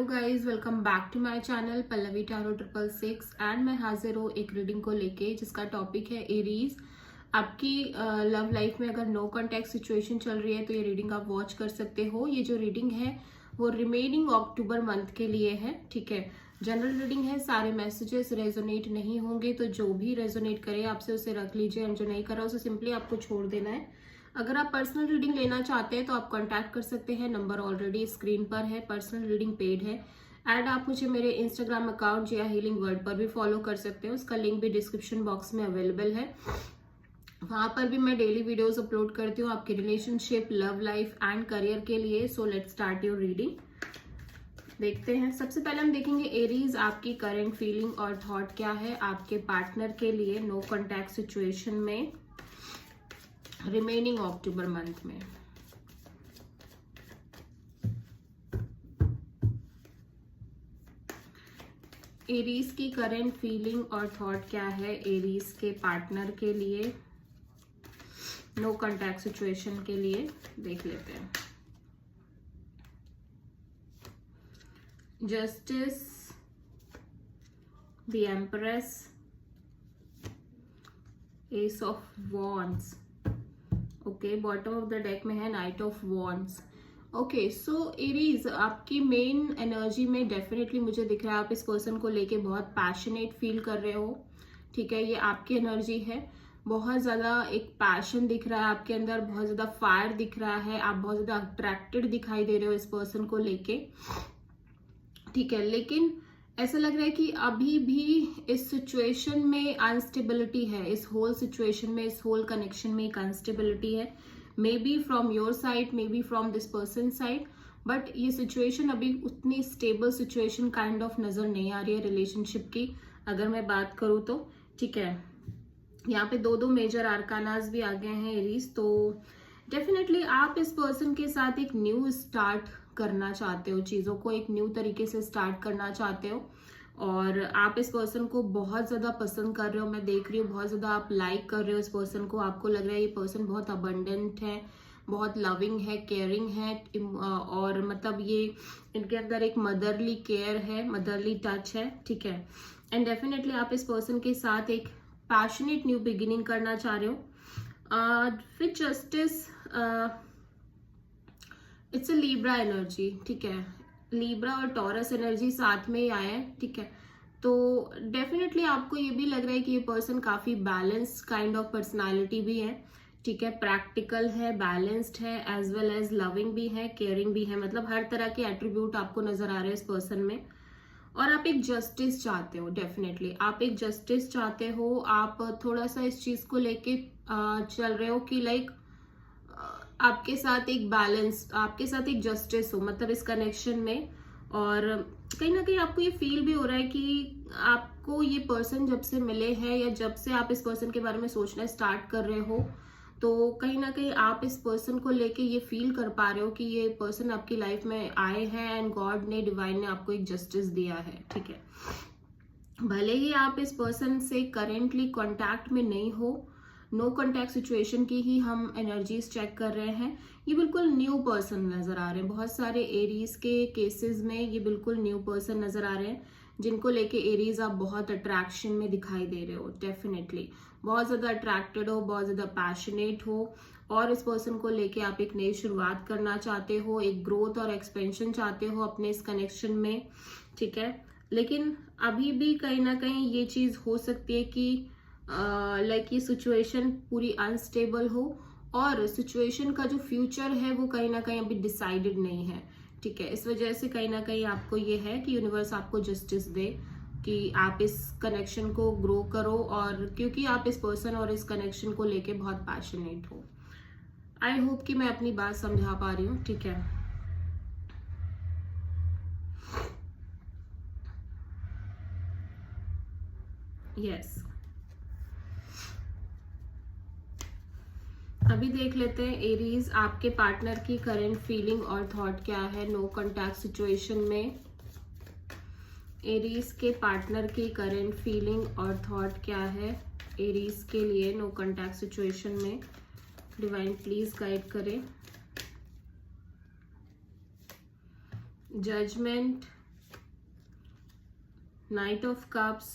Guys welcome back to my channel Pallavi tarot 666 and मैं हाजिर हूँ एक रीडिंग को लेके जिसका टॉपिक है एरीज। आपकी लव लाइफ में अगर नो कॉन्टैक्ट सिचुएशन चल रही है तो ये रीडिंग आप वॉच कर सकते हो। ये जो रीडिंग है वो रिमेनिंग अक्टूबर मंथ के लिए है, ठीक है। जनरल रीडिंग है, सारे मैसेजेस रेजोनेट नहीं होंगे, तो जो भी रेजोनेट करे आपसे उसे रख लीजिए एंड जो नहीं करा उसे सिंपली आपको छोड़ देना है। अगर आप पर्सनल रीडिंग लेना चाहते हैं तो आप कांटेक्ट कर सकते हैं, नंबर ऑलरेडी स्क्रीन पर है। पर्सनल रीडिंग पेड है एंड आप मुझे मेरे इंस्टाग्राम अकाउंट जिया हीलिंग वर्ल्ड पर भी फॉलो कर सकते हो, उसका लिंक भी डिस्क्रिप्शन बॉक्स में अवेलेबल है। वहां पर भी मैं डेली वीडियोस अपलोड करती हूँ आपकी relationship, love life and career के लिए। So let's start your reading. देखते हैं, सबसे पहले हम देखेंगे एरीज आपकी करंट फीलिंग और थॉट क्या है आपके पार्टनर के लिए नो कॉन्टैक्ट सिचुएशन में रिमेनिंग अक्टूबर मंथ में। एरीज की करंट फीलिंग और थॉट क्या है एरीज के पार्टनर के लिए नो कॉन्टैक्ट सिचुएशन के लिए, देख लेते हैं। Justice, the empress, S of wands, okay. Bottom of the deck में है night of wands. Okay, so Aries आपकी मेन एनर्जी में डेफिनेटली मुझे दिख रहा है आप इस पर्सन को लेके बहुत पैशनेट फील कर रहे हो, ठीक है। ये आपकी एनर्जी है, बहुत ज्यादा एक पैशन दिख रहा है आपके अंदर, बहुत ज्यादा फायर दिख रहा है, आप बहुत ज्यादा अट्रैक्टेड दिखाई दे रहे हो इस पर्सन को लेके, ठीक है। लेकिन ऐसा लग रहा है कि अभी भी इस सिचुएशन में अनस्टेबिलिटी है, इस होल सिचुएशन में, इस होल कनेक्शन में एक अनस्टेबिलिटी है, may be from your side, may be from this person side, but ये सिचुएशन अभी उतनी स्टेबल सिचुएशन काइंड ऑफ नजर नहीं आ रही है रिलेशनशिप की, अगर मैं बात करूँ तो, ठीक है। यहाँ पे दो मेजर आर्कानास भी आ गए हैं एरीज, तो डेफिनेटली आप इस पर्सन के साथ एक न्यू स्टार्ट करना चाहते हो, चीजों को एक न्यू तरीके से स्टार्ट करना चाहते हो और आप इस पर्सन को बहुत ज्यादा पसंद कर रहे हो। मैं देख रही हूँ बहुत ज्यादा आप लाइक कर रहे हो इस पर्सन को, आपको लग रहा है ये पर्सन बहुत अबंडेंट है, बहुत लविंग है, केयरिंग है, और मतलब ये इनके अंदर एक मदरली केयर है, मदरली टच है, ठीक है। एंड डेफिनेटली आप इस पर्सन के साथ एक पैशनेट न्यू बिगिनिंग करना चाह रहे हो। With justice, it's a Libra energy, ठीक है। लीब्रा और टॉरस एनर्जी साथ में ही आया है, ठीक है। तो डेफिनेटली आपको ये भी लग रहा है कि ये पर्सन काफी बैलेंस काइंड ऑफ पर्सनालिटी भी है, ठीक है। प्रैक्टिकल है, बैलेंस्ड है, एज वेल एज लविंग भी है, केयरिंग भी है, मतलब हर तरह के एट्रीब्यूट आपको नजर आ रहे हैं इस पर्सन में। और आप एक जस्टिस चाहते हो, डेफिनेटली आप एक जस्टिस चाहते हो। आप थोड़ा सा इस चीज को लेके चल रहे हो कि लाइक आपके साथ एक बैलेंस, आपके साथ एक जस्टिस हो, मतलब इस कनेक्शन में। और कहीं ना कहीं आपको ये फील भी हो रहा है कि आपको ये पर्सन जब से मिले हैं या जब से आप इस पर्सन के बारे में सोचना स्टार्ट कर रहे हो, तो कहीं ना कहीं आप इस पर्सन को लेके ये फील कर पा रहे हो कि ये पर्सन आपकी लाइफ में आए हैं एंड गॉड ने, डिवाइन ने आपको एक जस्टिस दिया है, ठीक है। भले ही आप इस पर्सन से करेंटली कांटेक्ट में नहीं हो, नो कॉन्टैक्ट सिचुएशन की ही हम एनर्जीज चेक कर रहे हैं, ये बिल्कुल न्यू पर्सन नजर आ रहे हैं। बहुत सारे एरीज के केसेस में ये बिल्कुल न्यू पर्सन नजर आ रहे हैं जिनको लेके एरीज आप बहुत अट्रैक्शन में दिखाई दे रहे हो, डेफिनेटली बहुत ज्यादा अट्रैक्टेड हो, बहुत ज्यादा पैशनेट हो और इस पर्सन को लेके आप एक नई शुरुआत करना चाहते हो, एक ग्रोथ और एक्सपेंशन चाहते हो अपने इस कनेक्शन में, ठीक है। लेकिन अभी भी कहीं ना कहीं ये चीज हो सकती है कि लाइक ये सिचुएशन पूरी अनस्टेबल हो और सिचुएशन का जो फ्यूचर है वो कहीं ना कहीं अभी डिसाइडेड नहीं है, ठीक है। इस वजह से कहीं ना कहीं आपको ये है कि यूनिवर्स आपको जस्टिस दे कि आप इस कनेक्शन को ग्रो करो, और क्योंकि आप इस पर्सन और इस कनेक्शन को लेके बहुत पैशनेट हो। आई होप कि मैं अपनी बात समझा पा रही हूँ, ठीक है। यस, अभी देख लेते हैं एरीज आपके पार्टनर की करंट फीलिंग और थॉट क्या है नो कॉन्टैक्ट सिचुएशन में। एरीज के पार्टनर की करंट फीलिंग और थॉट क्या है एरीज के लिए नो कॉन्टैक्ट सिचुएशन में। डिवाइन प्लीज गाइड करें। Judgement, knight of cups,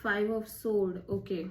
5 of sword, okay.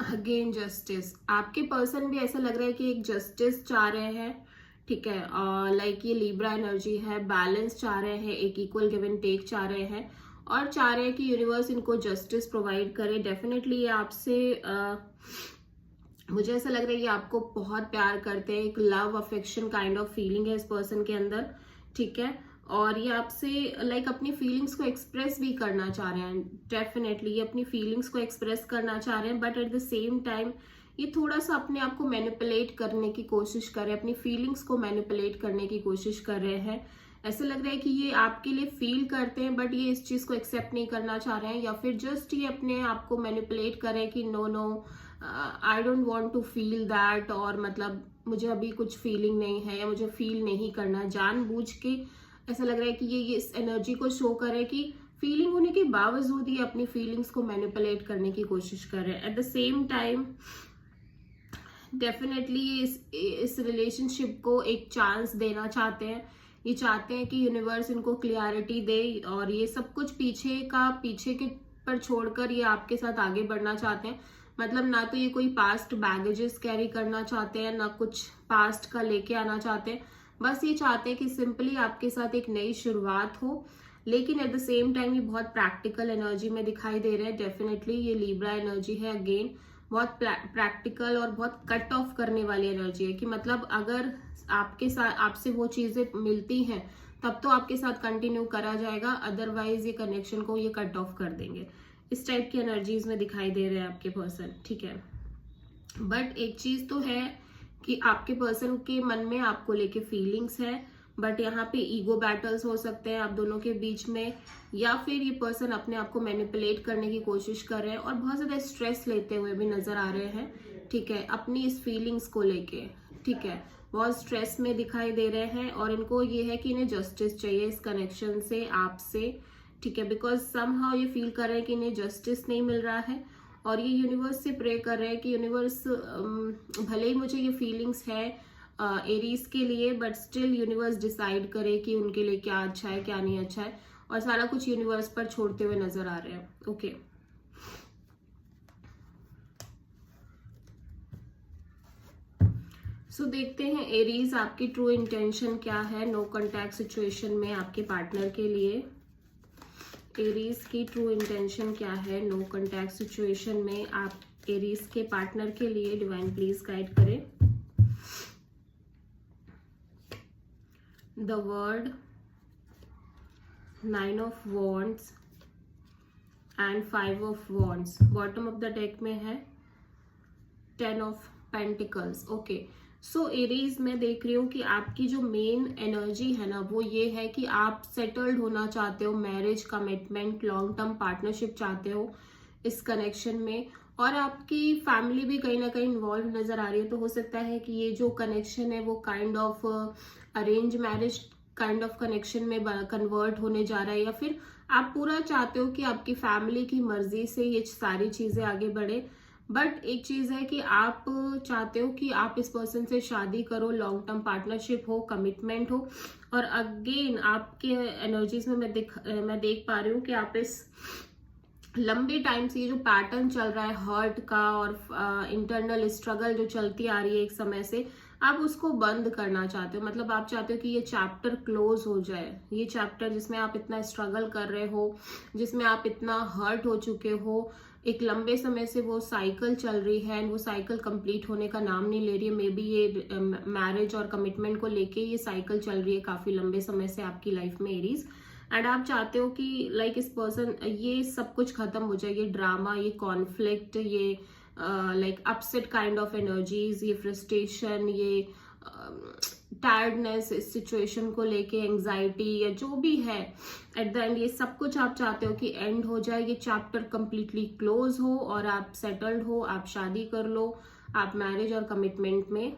Again justice, आपके पर्सन भी ऐसा लग रहा है कि एक जस्टिस चाह रहे हैं, ठीक है। लाइक ये लिब्रा एनर्जी है, बैलेंस चाह रहे हैं, एक इक्वल गिव एंड टेक चाह रहे हैं, और चाह रहे हैं कि यूनिवर्स इनको जस्टिस प्रोवाइड करे। डेफिनेटली ये आपसे मुझे ऐसा लग रहा है कि आपको बहुत प्यार करते हैं, एक love affection kind of feeling है इस पर्सन के अंदर, ठीक है। और ये आपसे लाइक अपनी फीलिंग्स को एक्सप्रेस भी करना चाह रहे हैं। डेफिनेटली ये अपनी फीलिंग्स को एक्सप्रेस करना चाह रहे हैं, but at the same time ये थोड़ा सा अपने आप को मैनिपुलेट करने की कोशिश कर रहे हैं, अपनी फीलिंग्स को मैनिपुलेट करने की कोशिश कर रहे हैं। ऐसा लग रहा है कि ये आपके लिए फील करते हैं, बट ये इस चीज को एक्सेप्ट नहीं करना चाह रहे हैं, या फिर जस्ट ये अपने आप को मैनिपुलेट कर रहे हैं कि no no I don't want to feel that, और मतलब मुझे अभी कुछ फीलिंग नहीं है, या मुझे फील नहीं करना। जानबूझ के ऐसा लग रहा है कि ये इस एनर्जी को शो करे कि फीलिंग होने के बावजूद ये अपनी फीलिंग्स को मैनिपुलेट करने की कोशिश कर रहे हैं। At the same time definitely इस रिलेशनशिप को एक चांस देना चाहते हैं। ये चाहते हैं कि यूनिवर्स इनको क्लियरिटी दे, और ये सब कुछ पीछे के पर छोड़कर ये आपके साथ आगे बढ़ना चाहते हैं। मतलब ना तो ये कोई पास्ट बैगेजेस कैरी करना चाहते हैं, ना कुछ पास्ट का लेके आना चाहते हैं। बस ये चाहते हैं कि सिंपली आपके साथ एक नई शुरुआत हो, लेकिन एट द सेम टाइम ये बहुत प्रैक्टिकल एनर्जी में दिखाई दे रहे हैं। डेफिनेटली ये लिब्रा एनर्जी है, अगेन बहुत प्रैक्टिकल और बहुत कट ऑफ करने वाली एनर्जी है, कि मतलब अगर आपके साथ आपसे वो चीजें मिलती हैं तब तो आपके साथ कंटिन्यू करा जाएगा, अदरवाइज ये कनेक्शन को ये कट ऑफ कर देंगे। इस टाइप की एनर्जीज में दिखाई दे रहे हैं आपके पर्सन, ठीक है। बट एक चीज तो है कि आपके पर्सन के मन में आपको लेके फीलिंग्स है, बट यहाँ पे ईगो बैटल्स हो सकते हैं आप दोनों के बीच में, या फिर ये पर्सन अपने आप को मैनिपुलेट करने की कोशिश कर रहे हैं और बहुत ज्यादा स्ट्रेस लेते हुए भी नजर आ रहे हैं, ठीक है, अपनी इस फीलिंग्स को लेके, ठीक है। बहुत स्ट्रेस में दिखाई दे रहे हैं, और इनको ये है कि इन्हें जस्टिस चाहिए इस कनेक्शन से, आपसे, ठीक है। बिकॉज समहाउ ये फील कर रहे हैं कि इन्हें जस्टिस नहीं मिल रहा है, और ये यूनिवर्स से प्रे कर रहे हैं कि यूनिवर्स भले ही मुझे ये फीलिंग्स है एरीज के लिए, बट स्टिल यूनिवर्स डिसाइड करे कि उनके लिए क्या अच्छा है क्या नहीं अच्छा है, और सारा कुछ यूनिवर्स पर छोड़ते हुए नजर आ रहे हैं, ओके। सो देखते हैं एरीज आपकी ट्रू इंटेंशन क्या है नो कॉन्टैक्ट सिचुएशन में आपके पार्टनर के लिए। एरीज की ट्रू इंटेंशन क्या है नो कॉन्टैक्ट सिचुएशन में आप एरीज के पार्टनर के लिए, डिवाइन प्लीज गाइड करें। The word, 9 of wands and 5 of wands. Bottom of the deck में है 10 of pentacles, okay. So Aries मैं देख रही हूँ कि आपकी जो मेन एनर्जी है ना वो ये है कि आप सेटल्ड होना चाहते हो, marriage, commitment, long term partnership चाहते हो इस कनेक्शन में, और आपकी फैमिली भी कहीं ना कहीं इन्वॉल्व नजर आ रही है। तो हो सकता है कि ये जो कनेक्शन है वो kind of arrange marriage kind of connection में कन्वर्ट होने जा रहा है, या फिर आप पूरा चाहते हो कि आपकी फैमिली की मर्जी से ये सारी चीजें आगे बढ़े। बट एक चीज है कि आप चाहते हो कि आप इस पर्सन से शादी करो, लॉन्ग टर्म पार्टनरशिप हो, कमिटमेंट हो, और अगेन आपके एनर्जीज में मैं देख पा रही हूँ कि आप इस लंबे टाइम से ये जो पैटर्न चल रहा है हर्ट का और इंटरनल स्ट्रगल जो चलती आ रही है एक समय से, आप उसको बंद करना चाहते हो। मतलब आप चाहते हो कि ये चैप्टर क्लोज हो जाए, ये चैप्टर जिसमें आप इतना स्ट्रगल कर रहे हो, जिसमें आप इतना हर्ट हो चुके हो, एक लंबे समय से वो साइकिल चल रही है एंड वो साइकिल कंप्लीट होने का नाम नहीं ले रही है। मे बी ये मैरिज और कमिटमेंट को लेके ये साइकिल चल रही है काफी लंबे समय से आपकी लाइफ में एरीज, एंड आप चाहते हो कि लाइक इस पर्सन, ये सब कुछ खत्म हो जाए, ये ड्रामा, ये कॉन्फ्लिक्ट, ये like upset kind of energies, ये फ्रस्ट्रेशन, ये टायर्डनेस इस सिचुएशन को लेके, एंजाइटी या जो भी है, एट द एंड ये सब कुछ आप चाहते हो कि एंड हो जाए, ये चैप्टर कंप्लीटली क्लोज हो और आप सेटल्ड हो, आप शादी कर लो, आप मैरिज और कमिटमेंट में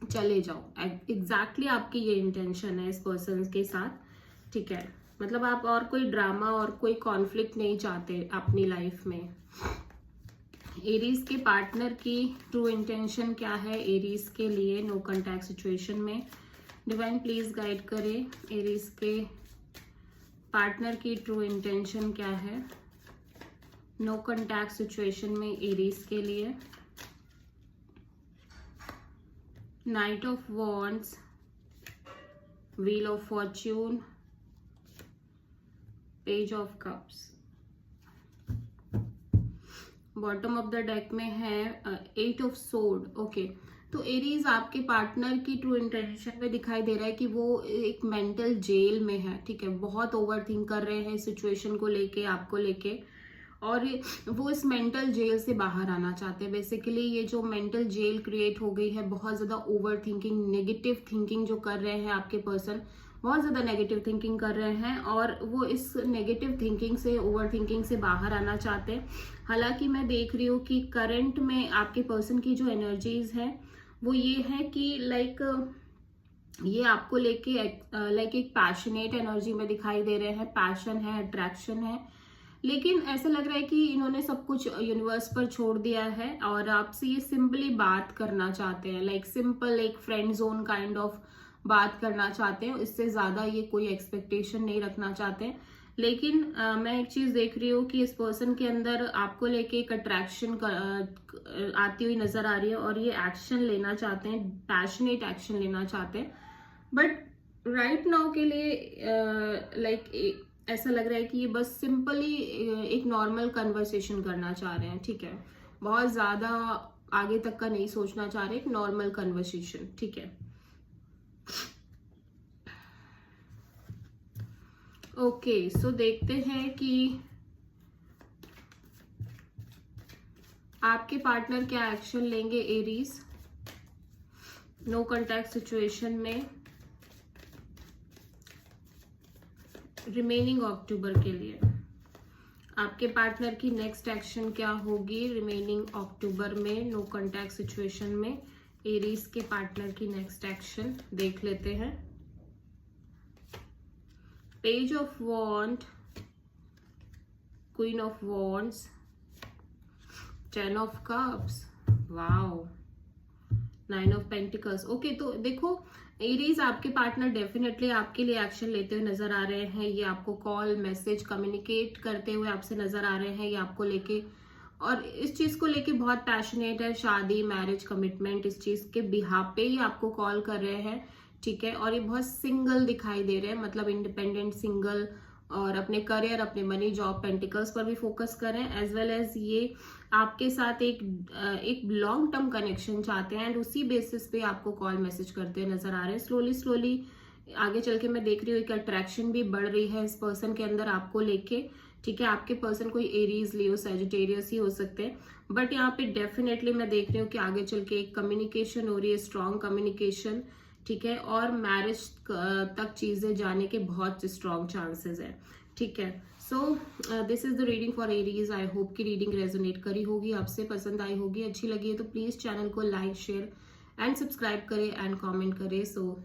चले जाओ। एग्जैक्टली आपकी ये इंटेंशन है इस पर्सन के साथ, ठीक है। मतलब आप और कोई ड्रामा और कोई कॉन्फ्लिक्ट नहीं चाहते अपनी लाइफ में। एरीज के पार्टनर की ट्रू इंटेंशन क्या है एरीज के लिए नो कॉन्टैक्ट सिचुएशन में? डिवाइन प्लीज गाइड करें एरीज के पार्टनर की ट्रू इंटेंशन क्या है नो कॉन्टैक्ट सिचुएशन में एरीज के लिए। Night of wands, wheel of Fortune, page of cups. Bottom of the deck में है 8 ऑफ सोर्ड। ओके, तो एरीज आपके पार्टनर की ट्रू इंटेंशन में दिखाई दे रहा है कि वो एक मेंटल जेल में है, ठीक है। बहुत ओवर थिंक कर रहे हैं सिचुएशन को लेके, आपको लेके, और वो इस मेंटल जेल से बाहर आना चाहते हैं। बेसिकली ये जो मेंटल जेल क्रिएट हो गई है, बहुत ज़्यादा ओवर थिंकिंग, नेगेटिव थिंकिंग जो कर रहे हैं आपके पर्सन, बहुत ज़्यादा नेगेटिव थिंकिंग कर रहे हैं, और वो इस नेगेटिव थिंकिंग से, ओवर थिंकिंग से बाहर आना चाहते हैं। हालांकि मैं देख रही हूँ कि करंट में आपके पर्सन की जो एनर्जीज है वो ये है कि ये आपको लेके एक पैशनेट एनर्जी में दिखाई दे रहे हैं। पैशन है, अट्रैक्शन है, लेकिन ऐसा लग रहा है कि इन्होंने सब कुछ यूनिवर्स पर छोड़ दिया है और आपसे ये सिंपली बात करना चाहते हैं। सिंपल एक फ्रेंड जोन काइंड ऑफ बात करना चाहते हैं। इससे ज्यादा ये कोई एक्सपेक्टेशन नहीं रखना चाहते हैं। लेकिन मैं एक चीज देख रही हूँ कि इस पर्सन के अंदर आपको लेके एक अट्रैक्शन आती हुई नजर आ रही है, और ये एक्शन लेना चाहते हैं, पैशनेट एक्शन लेना चाहते हैं। बट राइट नाउ के लिए ऐसा लग रहा है कि ये बस सिंपली एक नॉर्मल कन्वर्सेशन करना चाह रहे हैं, ठीक है। बहुत ज्यादा आगे तक का नहीं सोचना चाह रहे, एक नॉर्मल कन्वर्सेशन, ठीक है। ओके, सो देखते हैं कि आपके पार्टनर क्या एक्शन लेंगे एरीज नो कॉन्टैक्ट सिचुएशन में रिमेनिंग अक्टूबर के लिए। आपके पार्टनर की नेक्स्ट एक्शन क्या होगी रिमेनिंग अक्टूबर में नो कॉन्टैक्ट सिचुएशन में। एरीज के पार्टनर की नेक्स्ट एक्शन देख लेते हैं। Page of wand, queen of wands, 10 of cups, wow, 9 of pentacles. Okay, तो देखो एरीज आपके पार्टनर डेफिनेटली आपके लिए एक्शन लेते हुए नजर आ रहे हैं। ये आपको कॉल, मैसेज, कम्युनिकेट करते हुए आपसे नजर आ रहे हैं। ये आपको लेके, और इस चीज को लेके बहुत पैशनेट है। शादी, मैरिज, कमिटमेंट, इस चीज के बिहाफ पे ही आपको कॉल कर रहे हैं, ठीक है। और ये बहुत सिंगल दिखाई दे रहे हैं, मतलब इंडिपेंडेंट, सिंगल, और अपने करियर, अपने मनी, जॉब, पेंटिकल्स पर भी फोकस करें, एज वेल एज ये आपके साथ एक लॉन्ग टर्म कनेक्शन चाहते हैं, एंड उसी बेसिस पे आपको कॉल, मैसेज करते हुए नजर आ रहे हैं। स्लोली आगे चल के मैं देख रही हूँ कि अट्रैक्शन भी बढ़ रही है इस पर्सन के अंदर आपको लेके, ठीक है। आपके पर्सन कोई एरीज, लियो, सैजिटेरियस ही हो सकते हैं, बट यहाँ पे डेफिनेटली मैं देख रही हूँ कि आगे चल के एक कम्युनिकेशन हो रही है, स्ट्रॉन्ग कम्युनिकेशन, ठीक है। और मैरिज तक चीजें जाने के बहुत स्ट्रॉन्ग चांसेस है, ठीक है। So this is the reading for Aries. I hope की रीडिंग रेजोनेट करी होगी, आपसे पसंद आई होगी, अच्छी लगी है तो प्लीज चैनल को लाइक, शेयर एंड सब्सक्राइब करें एंड कमेंट करें। सो